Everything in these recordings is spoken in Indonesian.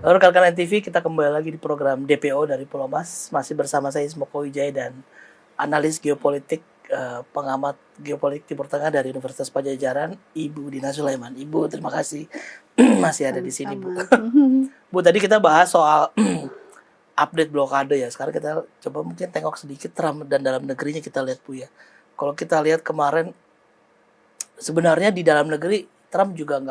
Rekan-rekan NTV, kita kembali lagi di program DPO dari Pulau Mas. Masih bersama saya Ismoko Wijaya dan analis geopolitik, pengamat geopolitik Timur Tengah dari Universitas Padjadjaran, Ibu Dina Sulaiman. Ibu, terima kasih masih ada di sini, Bu. Bu, tadi kita bahas soal update blokade ya. Sekarang kita coba mungkin tengok sedikit Trump dan dalam negerinya kita lihat, Bu ya. Kalau kita lihat kemarin, sebenarnya di dalam negeri Trump juga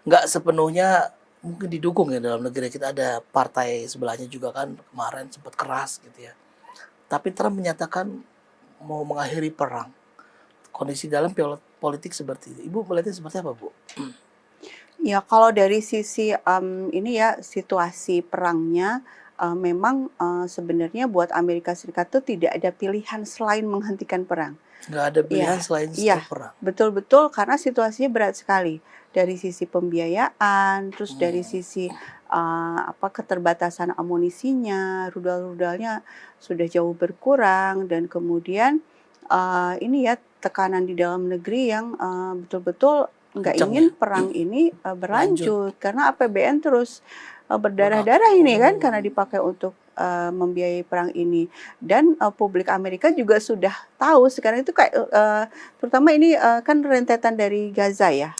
nggak sepenuhnya mungkin didukung ya dalam negeri. Kita ada partai sebelahnya juga kan kemarin sempat keras gitu ya. Tapi Trump menyatakan mau mengakhiri perang. Kondisi dalam politik seperti itu. Ibu melihatnya seperti apa, Bu? Ya, kalau dari sisi ini ya situasi perangnya memang sebenarnya buat Amerika Serikat tuh tidak ada pilihan selain menghentikan perang. Nggak ada pilihan selain stop perang. Betul-betul, karena situasinya berat sekali dari sisi pembiayaan, terus dari sisi keterbatasan amunisinya, rudal-rudalnya sudah jauh berkurang, dan kemudian ini ya tekanan di dalam negeri yang betul-betul nggak ingin perang ini berlanjut, karena APBN terus berdarah-darah ini kan karena dipakai untuk membiayai perang ini. Dan publik Amerika juga sudah tahu sekarang itu kayak terutama ini kan rentetan dari Gaza ya.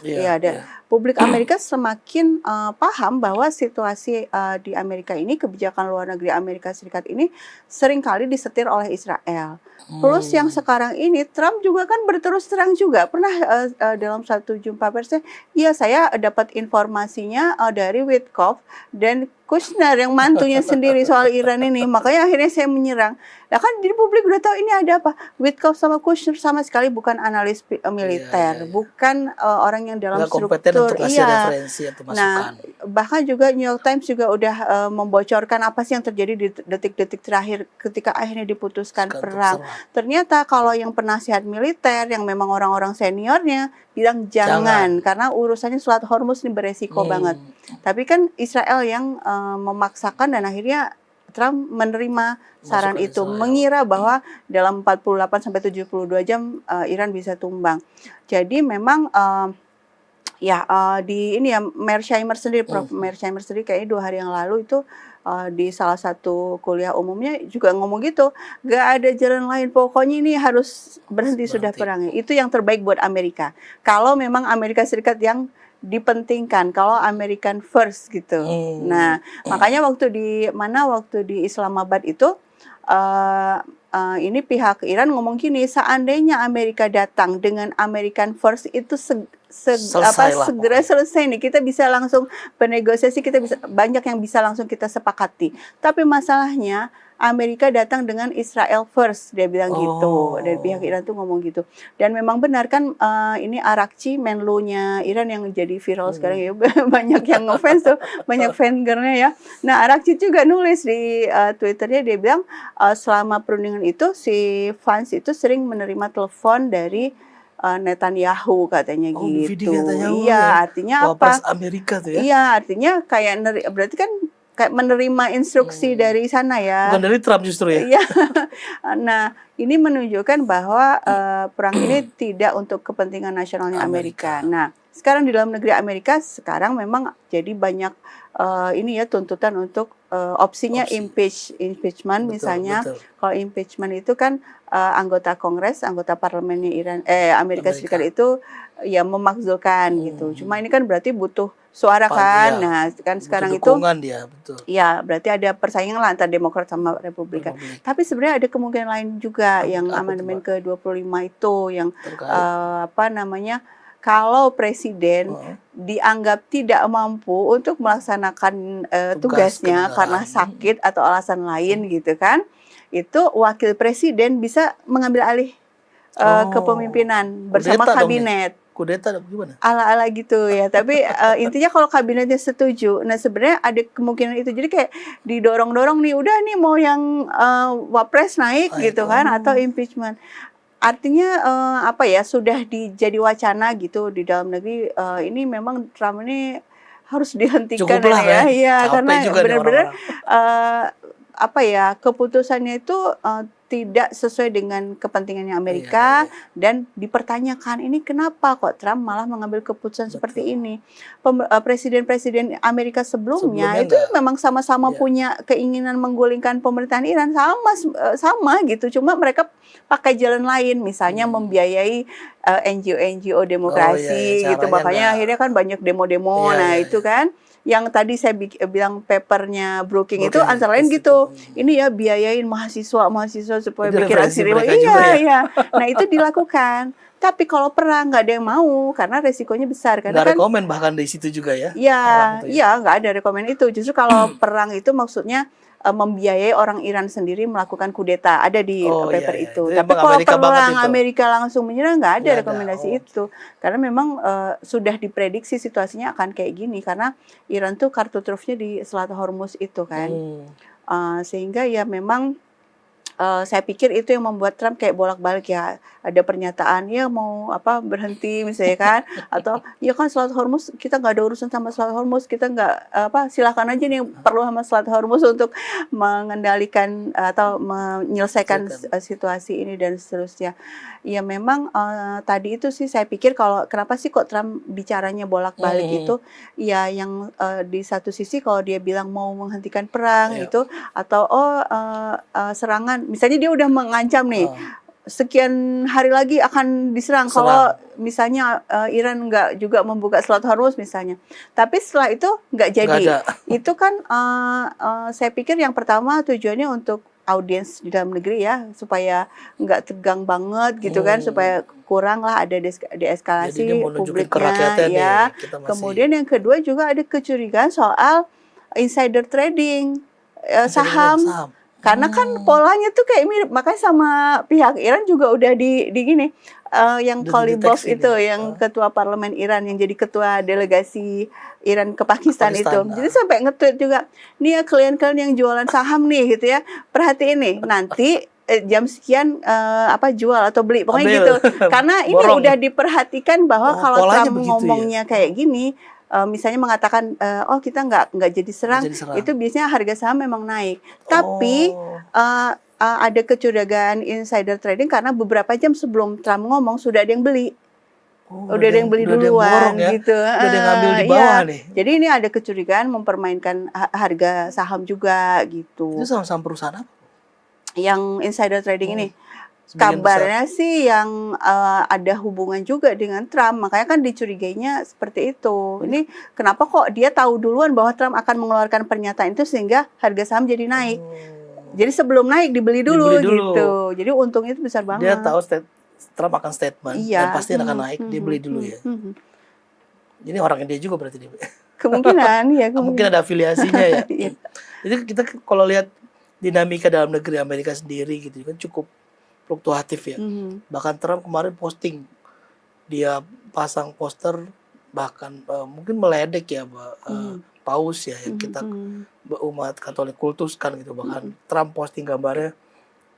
Publik Amerika semakin paham bahwa situasi di Amerika ini, kebijakan luar negeri Amerika Serikat ini seringkali disetir oleh Israel. Plus yang sekarang ini Trump juga kan berterus terang juga pernah dalam satu jumpa pers, ya saya dapat informasinya dari Witkoff dan Kushner yang mantunya sendiri soal Iran ini, makanya akhirnya saya menyerang. Nah kan di publik udah tahu ini ada apa. Witkoff sama Kushner sama sekali bukan analis militer, bukan orang yang dalam struktur. Referensi atau masukan. Nah bahkan juga New York Times juga udah membocorkan apa sih yang terjadi di detik-detik terakhir ketika akhirnya diputuskan perang. Ternyata kalau yang penasihat militer yang memang orang-orang seniornya bilang jangan. Karena urusannya Selat Hormuz ini beresiko banget. Tapi kan Israel yang memaksakan, dan akhirnya Trump menerima saran itu, mengira bahwa dalam 48 sampai 72 jam Iran bisa tumbang. Jadi memang di ini ya Mearsheimer sendiri, Prof. Mearsheimer sendiri kayaknya 2 hari yang lalu itu di salah satu kuliah umumnya juga ngomong gitu, gak ada jalan lain, pokoknya ini harus berhenti sudah perangnya. Itu yang terbaik buat Amerika. Kalau memang Amerika Serikat yang dipentingkan, kalau American first gitu. Nah, makanya waktu di Islamabad itu ini pihak Iran ngomong gini, seandainya Amerika datang dengan American first itu segera selesai nih, kita bisa langsung bernegosiasi, kita bisa banyak yang bisa langsung kita sepakati. Tapi masalahnya Amerika datang dengan Israel first, dia bilang gitu. Dari pihak Iran tuh ngomong gitu. Dan memang benar kan ini Arakci, Menlu-nya Iran yang jadi viral sekarang ya. Banyak yang ngefans tuh, banyak fangirlnya ya. Nah Arakci juga nulis di Twitternya, dia bilang selama perundingan itu si Vance itu sering menerima telepon dari Netanyahu katanya gitu. Iya, artinya apa? Amerika tuh ya. Iya, artinya kayak berarti kan kayak menerima instruksi dari sana ya. Bukan dari Trump justru ya. Iya. Nah, ini menunjukkan bahwa perang ini tidak untuk kepentingan nasionalnya Amerika. Nah, sekarang di dalam negeri Amerika sekarang memang jadi banyak ini ya tuntutan untuk opsinya impeachment misalnya. Kalau impeachment itu kan anggota Kongres, anggota parlemennya Amerika Serikat itu ya memakzulkan gitu. Cuma ini kan berarti butuh suara kan. Nah, kan sekarang itu dia, betul. Ya, berarti ada persaingan lah antara Demokrat sama Republikan. Tapi sebenarnya ada kemungkinan lain juga yang amandemen ke-25 itu yang kalau presiden dianggap tidak mampu untuk melaksanakan tugasnya karena sakit atau alasan lain gitu kan, itu wakil presiden bisa mengambil alih kepemimpinan bersama kabinet. Kudeta gimana? Ala-ala gitu ya. Tapi intinya kalau kabinetnya setuju, nah sebenarnya ada kemungkinan itu. Jadi kayak didorong-dorong nih, udah nih mau yang wapres naik gitu kan, atau impeachment. Artinya sudah jadi wacana gitu di dalam negeri. Ini memang Trump ini harus dihentikan ya. Iya, karena benar-benar apa ya, keputusannya itu tidak sesuai dengan kepentingannya Amerika dan dipertanyakan ini kenapa kok Trump malah mengambil keputusan seperti ini. Presiden-presiden Amerika sebelumnya itu enggak. memang sama-sama punya keinginan menggulingkan pemerintahan Iran sama gitu, cuma mereka pakai jalan lain, misalnya membiayai NGO demokrasi gitu, makanya akhirnya kan banyak demo-demo. Itu kan yang tadi saya bilang papernya Brookings itu antara lain gitu. Ini ya biayain mahasiswa supaya bikin aksi demo. Iya. Nah itu dilakukan. Tapi kalau perang nggak ada yang mau karena resikonya besar. Karena nggak rekomen bahkan di situ juga ya. Iya, nggak ada rekomen itu. Justru kalau perang itu maksudnya membiayai orang Iran sendiri melakukan kudeta, ada di paper itu. Tapi kalau perang Amerika langsung menyerang nggak ada rekomendasi itu, karena memang sudah diprediksi situasinya akan kayak gini karena Iran tuh kartu trufnya di Selat Hormuz itu kan, sehingga ya memang saya pikir itu yang membuat Trump kayak bolak-balik ya. Ada pernyataan ya mau berhenti misalnya kan, atau ya kan Selat Hormuz kita nggak ada urusan sama Selat Hormuz, kita nggak silakan aja nih yang perlu sama Selat Hormuz untuk mengendalikan atau menyelesaikan situasi ini dan seterusnya. Ya memang tadi itu sih saya pikir kalau kenapa sih kok Trump bicaranya bolak-balik itu ya yang di satu sisi kalau dia bilang mau menghentikan perang itu atau serangan, misalnya dia udah mengancam nih sekian hari lagi akan diserang kalau misalnya Iran nggak juga membuka Selat Hormuz misalnya. Tapi setelah itu nggak jadi. Itu kan saya pikir yang pertama tujuannya untuk audiens di dalam negeri ya, supaya nggak tegang banget gitu kan, supaya kurang lah ada deeskalasi publiknya ya. Kemudian yang kedua juga ada kecurigaan soal insider trading saham. Karena kan polanya tuh kayak mirip, makanya sama pihak Iran juga udah di gini, yang Kolibov itu, yang ketua parlemen Iran, yang jadi ketua delegasi Iran ke Pakistan itu. Jadi sampai nge-tweet juga, nih ya kalian-kalian yang jualan saham nih gitu ya, perhatiin nih, nanti jam sekian jual atau beli, pokoknya gitu. Karena ini udah diperhatikan bahwa kalau Trump ngomongnya kayak gini, misalnya mengatakan kita nggak jadi serang, itu biasanya harga saham memang naik. Tapi ada kecurigaan insider trading karena beberapa jam sebelum Trump ngomong sudah ada yang beli. Udah ada yang beli duluan gitu. Udah ada yang ngambil di bawah nih. Jadi ini ada kecurigaan mempermainkan harga saham juga gitu. Itu saham perusahaan apa? Yang insider trading ini. Kabarnya sih yang ada hubungan juga dengan Trump, makanya kan dicurigainya seperti itu. Ini kenapa kok dia tahu duluan bahwa Trump akan mengeluarkan pernyataan itu sehingga harga saham jadi naik. Jadi sebelum naik dibeli dulu gitu. Jadi untungnya itu besar banget. Dia tahu Trump akan statement dan pasti akan naik, dia beli dulu ya. Jadi orangnya dia juga berarti dia. Kemungkinan ya. Mungkin ada afiliasinya ya. Jadi kita kalau lihat dinamika dalam negeri Amerika sendiri gitu kan cukup fluktuatif ya. Bahkan Trump kemarin posting, dia pasang poster bahkan mungkin meledek ya paus ya yang kita umat Katolik kultuskan gitu. Bahkan Trump posting gambarnya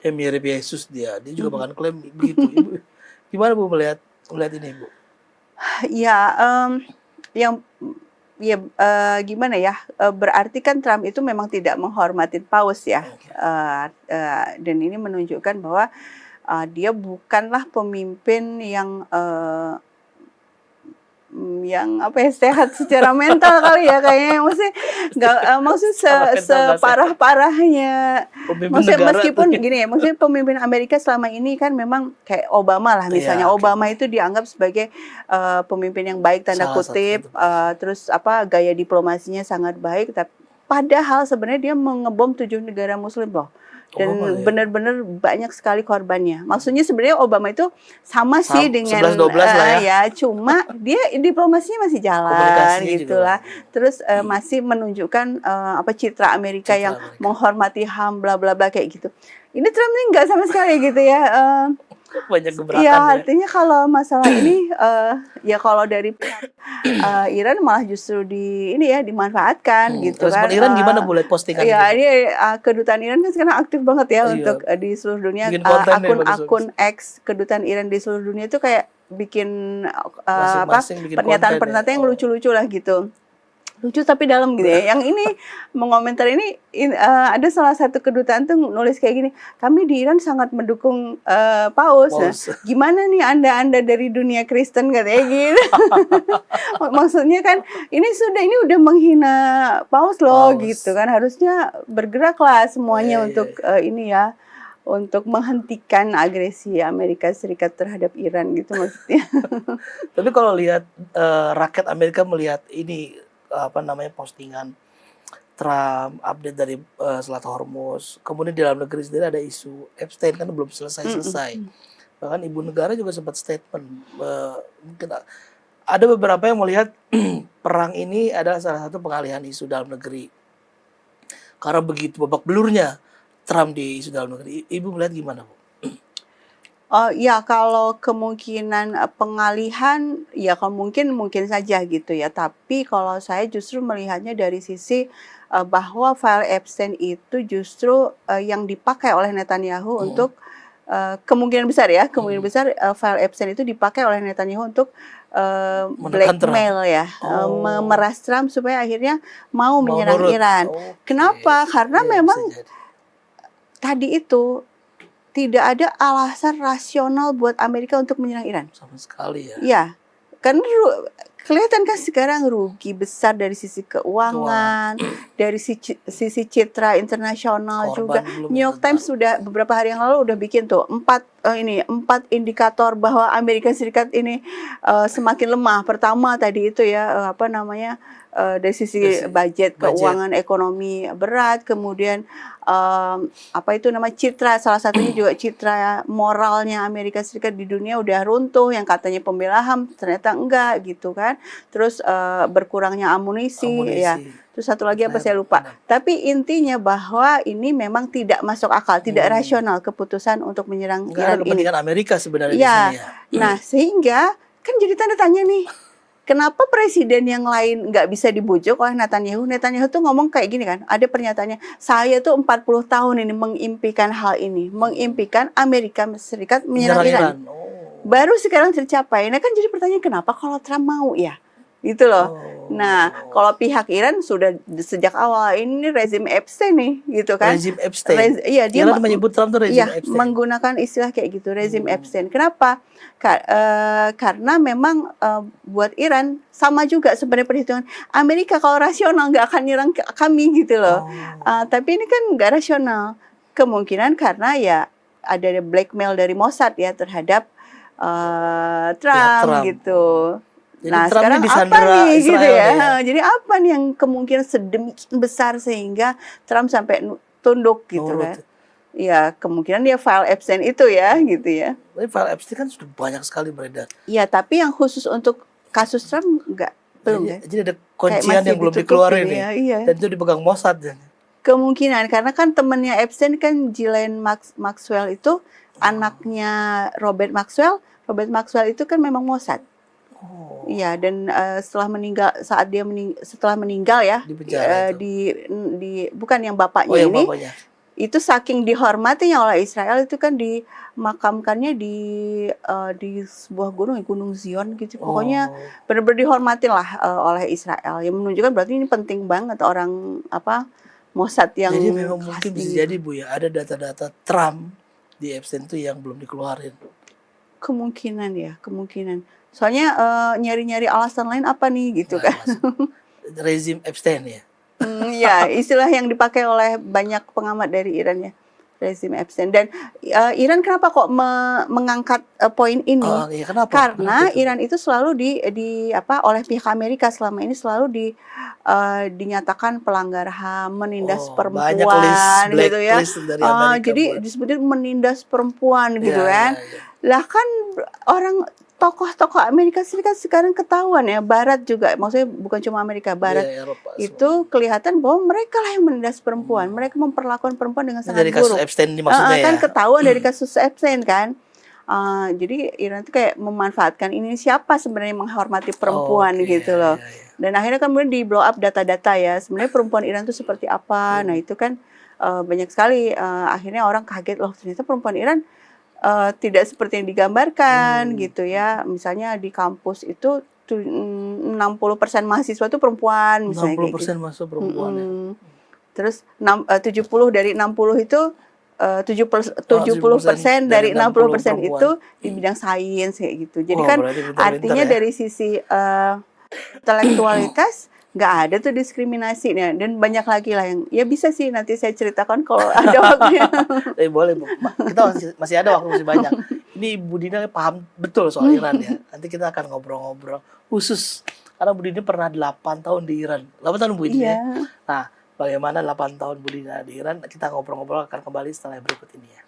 mirip Yesus dia juga bahkan klaim begitu. Ibu, gimana Bu melihat ini Bu? Ya gimana ya, berarti kan Trump itu memang tidak menghormati paus ya, dan ini menunjukkan bahwa dia bukanlah pemimpin yang sehat secara mental kali ya, kayaknya maksudnya separah-parahnya. Maksudnya meskipun gini ya, maksudnya pemimpin Amerika selama ini kan memang kayak Obama lah misalnya. Obama itu dianggap sebagai pemimpin yang baik tanda kutip, terus gaya diplomasinya sangat baik, tapi padahal sebenarnya dia mengebom 7 negara muslim loh. Dan benar-benar banyak sekali korbannya. Maksudnya sebenarnya Obama itu sama sih dengan 11-12 lah ya. Cuma dia diplomasinya masih jalan gitulah. Terus masih menunjukkan citra Amerika yang menghormati HAM bla bla bla kayak gitu. Ini Trump ini nggak sama sekali gitu ya. Banyak gebrakan ya. Artinya kalau masalah ini ya kalau dari pihak Iran malah justru dimanfaatkan gitu kan. Respon Iran gimana boleh postingan? Ya ini kedutaan Iran kan sekarang aktif banget ya untuk di seluruh dunia. Akun X kedutaan Iran di seluruh dunia itu kayak bikin pernyataan-pernyataan yang lucu-lucu lah gitu. lucu tapi dalam gitu ya. Yang ini mengomentar ini ada salah satu kedutaan tuh nulis kayak gini, kami di Iran sangat mendukung Paus. Nah, Paus. gimana nih Anda dari dunia Kristen katanya gitu. Maksudnya kan ini udah menghina Paus loh Paus. gitu kan. Harusnya bergeraklah semuanya Iya, untuk iya. ini ya, untuk menghentikan agresi Amerika Serikat terhadap Iran gitu maksudnya. Tapi kalau lihat rakyat Amerika melihat ini apa namanya postingan Trump update dari Selat Hormuz, kemudian di dalam negeri sendiri ada isu Epstein kan belum selesai-selesai. Mm-mm. Bahkan ibu negara juga sempat statement mungkin ada beberapa yang melihat perang ini adalah salah satu pengalihan isu dalam negeri. Karena begitu babak belurnya Trump di isu dalam negeri. Ibu melihat gimana, Bu? Oh ya, kalau kemungkinan pengalihan ya kalau mungkin saja gitu ya. Tapi kalau saya justru melihatnya dari sisi bahwa file Epstein itu justru yang dipakai oleh Netanyahu untuk kemungkinan besar file Epstein itu dipakai oleh Netanyahu untuk Menekan Trump. blackmail ya, memeras Trump supaya akhirnya mau menyerang nurut. Iran. Oke. Kenapa? Karena Iya, memang bisa jadi. tadi itu tidak ada alasan rasional buat Amerika untuk menyerang Iran. Sama sekali ya. Ya, kan kelihatan kan sekarang rugi besar dari sisi keuangan, dari sisi citra internasional Korban juga. belum New York Times sudah beberapa hari yang lalu udah bikin tuh 4 indikator bahwa Amerika Serikat ini semakin lemah. Pertama tadi itu ya dari sisi budget, keuangan, ekonomi berat, kemudian citra, salah satunya juga citra moralnya Amerika Serikat di dunia udah runtuh, yang katanya pembela HAM ternyata enggak gitu kan. Terus berkurangnya amunisi ya. Terus satu lagi apa saya lupa. Tapi intinya bahwa ini memang tidak masuk akal, tidak rasional keputusan untuk menyerang Iran ini. Kepentingan Amerika sebenarnya ya. di sini ya. Nah, sehingga kan jadi tanda tanya nih. Kenapa presiden yang lain nggak bisa dibujuk oleh Netanyahu? Netanyahu tuh ngomong kayak gini kan, ada pernyataannya, saya tuh 40 tahun ini mengimpikan hal ini, mengimpikan Amerika Serikat menyerang Iran. Baru sekarang tercapai. Nah kan jadi pertanyaan, kenapa kalau Trump mau ya? Gitu loh. Nah, kalau pihak Iran sudah sejak awal ini rezim Epstein nih, gitu kan? Rezim Epstein. Iya, dia Iran menyebut Trump itu rezim Epstein. Menggunakan istilah kayak gitu, rezim Epstein. Kenapa? Karena memang buat Iran sama juga sebenarnya perhitungan Amerika kalau rasional nggak akan nyerang kami gitu loh. Tapi ini kan nggak rasional. Kemungkinan karena ya ada blackmail dari Mossad ya terhadap Trump gitu. Jadi nah Trump sekarang apa nih Israel gitu ya? Ya? Jadi apa nih yang kemungkinan sedemikian besar sehingga Trump sampai tunduk gitu kan? Ya kemungkinan dia file Epstein itu ya gitu ya. Tapi file Epstein kan sudah banyak sekali beredar. Iya, tapi yang khusus untuk kasus Trump belum ya. Jadi ada kuncian yang belum dikeluarin nih. Iya. Dan itu dipegang Mossad. Kemungkinan karena kan temannya Epstein kan Ghislaine Maxwell itu anaknya Robert Maxwell. Robert Maxwell itu kan memang Mossad. Iya, dan setelah meninggal ya bukan yang bapaknya ini. Bapaknya. Itu saking dihormatinya oleh Israel itu kan dimakamkannya di sebuah gunung Zion gitu. Pokoknya benar-benar dihormatin lah oleh Israel. Yang menunjukkan berarti ini penting banget orang Mossad yang. Jadi memang mungkin bisa jadi Bu ya ada data-data Trump di Epstein itu yang belum dikeluarin. Kemungkinan. Soalnya nyari-nyari alasan lain apa nih gitu kan. Rezim Epstein ya. Ya, istilah yang dipakai oleh banyak pengamat dari Iran ya, rezim Epstein. Dan Iran kenapa kok mengangkat poin ini? Iya, kenapa? Karena Iran itu selalu oleh pihak Amerika selama ini selalu dinyatakan pelanggar HAM, menindas perempuan gitu ya. Jadi disebutnya menindas perempuan gitu kan. Lah kan orang tokoh-tokoh Amerika Serikat sekarang ketahuan ya, Barat juga, maksudnya bukan cuma Amerika, Barat itu kelihatan bahwa mereka lah yang menindas perempuan, mereka memperlakukan perempuan dengan sangat buruk. Dari kasus Epstein maksudnya kan ketahuan dari kasus Epstein kan. Jadi Iran itu kayak memanfaatkan ini siapa sebenarnya menghormati perempuan gitu loh. Dan akhirnya kemudian di blow up data-data ya, sebenarnya perempuan Iran itu seperti apa. Nah itu kan banyak sekali akhirnya orang kaget loh ternyata perempuan Iran tidak seperti yang digambarkan gitu ya. Misalnya di kampus itu 60% mahasiswa itu perempuan misalnya kayak gitu. 60% masuk perempuan ya. Terus 70 dari 60 itu 70% dari 60% perempuan. itu di bidang sains kayak gitu. Jadi Wah, kan berarti pintar-pintar artinya ya. dari sisi intelektualitas nggak ada tuh diskriminasi. Nah, dan banyak lagi lah yang ya bisa sih nanti saya ceritakan kalau ada waktunya. Boleh Bu. Kita masih ada waktu, masih banyak. Ini Bu Dina paham betul soal Iran ya. Nanti kita akan ngobrol-ngobrol khusus karena Bu Dina pernah 8 tahun di Iran. 8 tahun Bu Dina. Iya. Nah, bagaimana 8 tahun Bu Dina di Iran? Kita ngobrol-ngobrol akan kembali setelah berikut ini ya.